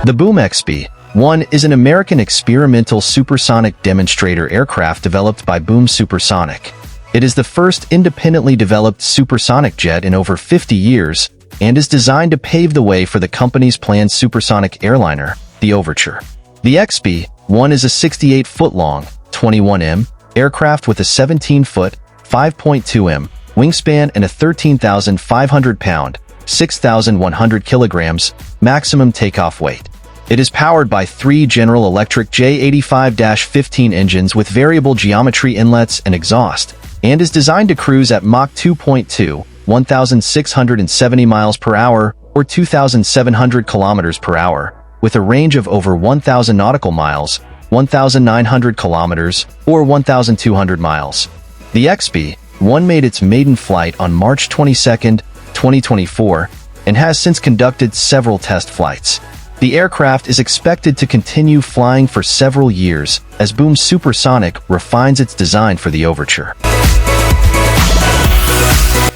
The Boom XB-1 is an American experimental supersonic demonstrator aircraft developed by Boom Supersonic. It is the first independently developed supersonic jet in over 50 years and is designed to pave the way for the company's planned supersonic airliner, the Overture. The XB-1 is a 68-foot-long, 21 aircraft with a 17-foot, 5.2 wingspan and a 13,500-pound, 6,100 kilograms, maximum takeoff weight. It is powered by 3 General Electric J85-15 engines with variable geometry inlets and exhaust, and is designed to cruise at Mach 2.2, 1,670 miles per hour, or 2,700 kilometers per hour, with a range of over 1,000 nautical miles, 1,900 kilometers, or 1,200 miles. The XB-1 made its maiden flight on March 22, 2024, and has since conducted several test flights. The aircraft is expected to continue flying for several years as Boom Supersonic refines its design for the Overture.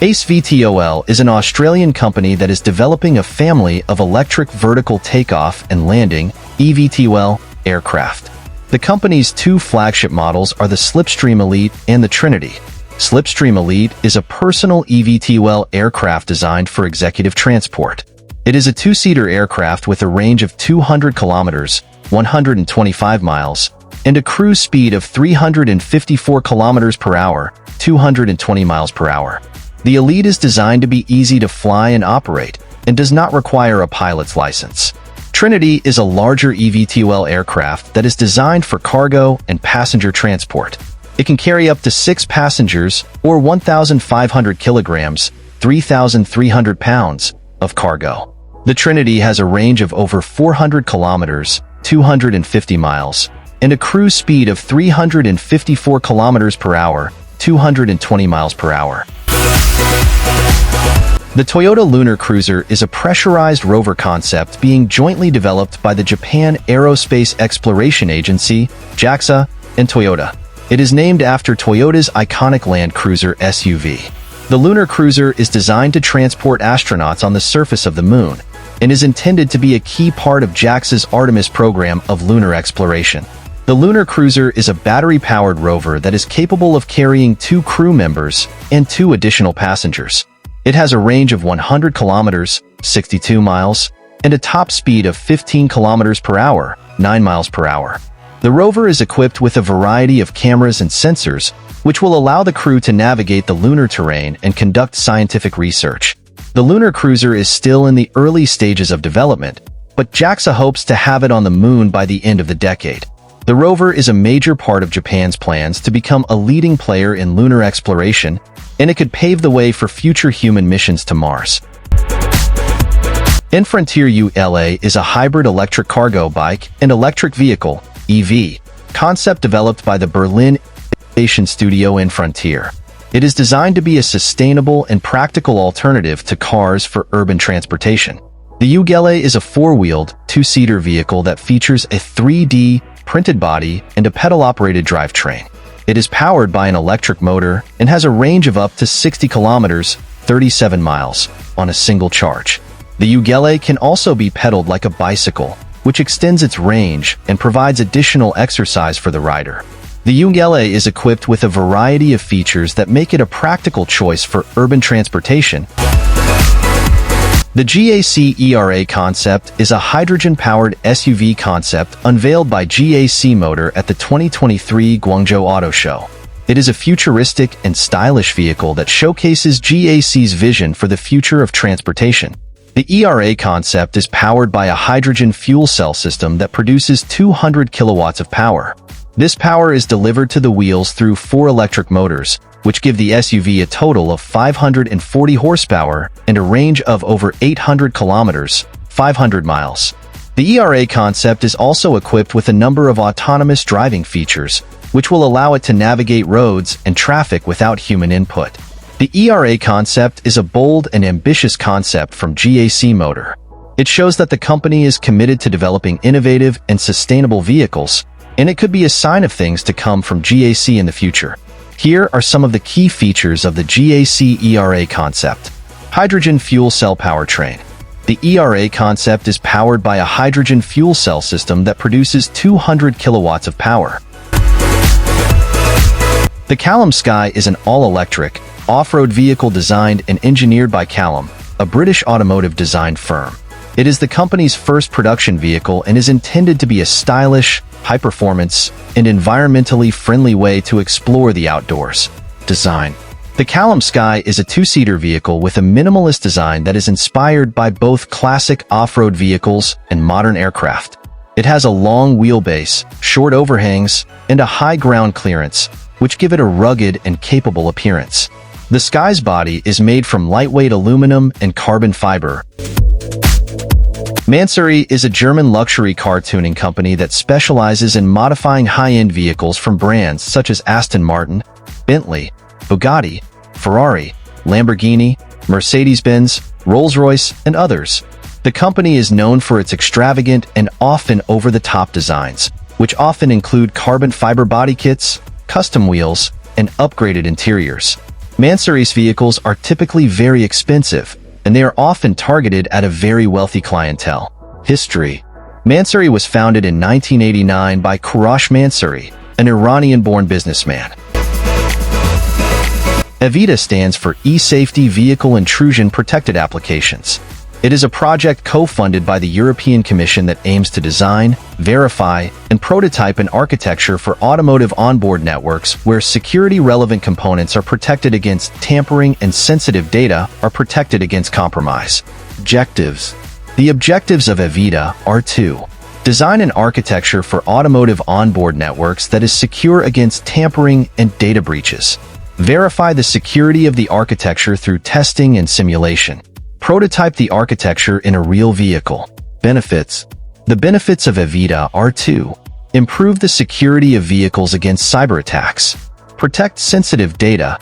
ACE VTOL is an Australian company that is developing a family of electric vertical takeoff and landing eVTOL aircraft. The company's 2 flagship models are the Slipstream Elite and the Trinity. Slipstream Elite is a personal eVTOL aircraft designed for executive transport. It is a 2-seater aircraft with a range of 200 kilometers, 125 miles, and a cruise speed of 354 kilometers per hour, 220 miles per hour. The Elite is designed to be easy to fly and operate, and does not require a pilot's license. Trinity is a larger eVTOL aircraft that is designed for cargo and passenger transport. It can carry up to 6 passengers, or 1,500 kilograms, 3,300 pounds, of cargo. The Trinity has a range of over 400 kilometers, 250 miles, and a cruise speed of 354 kilometers per hour, 220 miles per hour. The Toyota Lunar Cruiser is a pressurized rover concept being jointly developed by the Japan Aerospace Exploration Agency, JAXA, and Toyota. It is named after Toyota's iconic Land Cruiser SUV. The Lunar Cruiser is designed to transport astronauts on the surface of the Moon, and is intended to be a key part of JAXA's Artemis program of lunar exploration. The Lunar Cruiser is a battery-powered rover that is capable of carrying 2 crew members and 2 additional passengers. It has a range of 100 kilometers, 62 miles, and a top speed of 15 kilometers per hour, 9 miles per hour. The rover is equipped with a variety of cameras and sensors, which will allow the crew to navigate the lunar terrain and conduct scientific research. The Lunar Cruiser is still in the early stages of development, but JAXA hopes to have it on the Moon by the end of the decade. The rover is a major part of Japan's plans to become a leading player in lunar exploration, and it could pave the way for future human missions to Mars. NFrontier Uila is a hybrid electric cargo bike and electric vehicle, EV, concept developed by the Berlin innovation studio NFrontier. It is designed to be a sustainable and practical alternative to cars for urban transportation. The Uila is a 4-wheeled, 2-seater vehicle that features a 3D printed body and a pedal-operated drivetrain. It is powered by an electric motor and has a range of up to 60 kilometers, 37 miles, on a single charge. The Uila can also be pedaled like a bicycle, which extends its range and provides additional exercise for the rider. The Uila is equipped with a variety of features that make it a practical choice for urban transportation. The GAC ERA concept is a hydrogen-powered SUV concept unveiled by GAC Motor at the 2023 Guangzhou Auto Show. It is a futuristic and stylish vehicle that showcases GAC's vision for the future of transportation. The ERA concept is powered by a hydrogen fuel cell system that produces 200 kilowatts of power. This power is delivered to the wheels through 4 electric motors, which give the SUV a total of 540 horsepower and a range of over 800 kilometers, 500 miles. The ERA concept is also equipped with a number of autonomous driving features, which will allow it to navigate roads and traffic without human input. The ERA concept is a bold and ambitious concept from GAC Motor. It shows that the company is committed to developing innovative and sustainable vehicles, and it could be a sign of things to come from GAC in the future. Here are some of the key features of the GAC ERA concept. Hydrogen fuel cell powertrain. The ERA concept is powered by a hydrogen fuel cell system that produces 200 kilowatts of power. The Callum Skye is an all-electric, off-road vehicle designed and engineered by Callum, a British automotive design firm. It is the company's first production vehicle and is intended to be a stylish, high-performance, and environmentally friendly way to explore the outdoors. Design. The Callum Skye is a two-seater vehicle with a minimalist design that is inspired by both classic off-road vehicles and modern aircraft. It has a long wheelbase, short overhangs, and a high ground clearance, which give it a rugged and capable appearance. The Skye's body is made from lightweight aluminum and carbon fiber. MANSORY is a German luxury car tuning company that specializes in modifying high-end vehicles from brands such as Aston Martin, Bentley, Bugatti, Ferrari, Lamborghini, Mercedes-Benz, Rolls-Royce, and others. The company is known for its extravagant and often over-the-top designs, which often include carbon fiber body kits, custom wheels, and upgraded interiors. MANSORY's vehicles are typically very expensive, and they are often targeted at a very wealthy clientele. History. MANSORY was founded in 1989 by Kourosh Mansouri, an Iranian-born businessman. eVITA stands for eSafety Vehicle Intrusion Protected Applications. It is a project co-funded by the European Commission that aims to design, verify, and prototype an architecture for automotive onboard networks where security-relevant components are protected against tampering and sensitive data are protected against compromise. Objectives. The objectives of eVITA are to design an architecture for automotive onboard networks that is secure against tampering and data breaches. Verify the security of the architecture through testing and simulation. Prototype the architecture in a real vehicle. Benefits. The benefits of eVITA are to improve the security of vehicles against cyber attacks, protect sensitive data,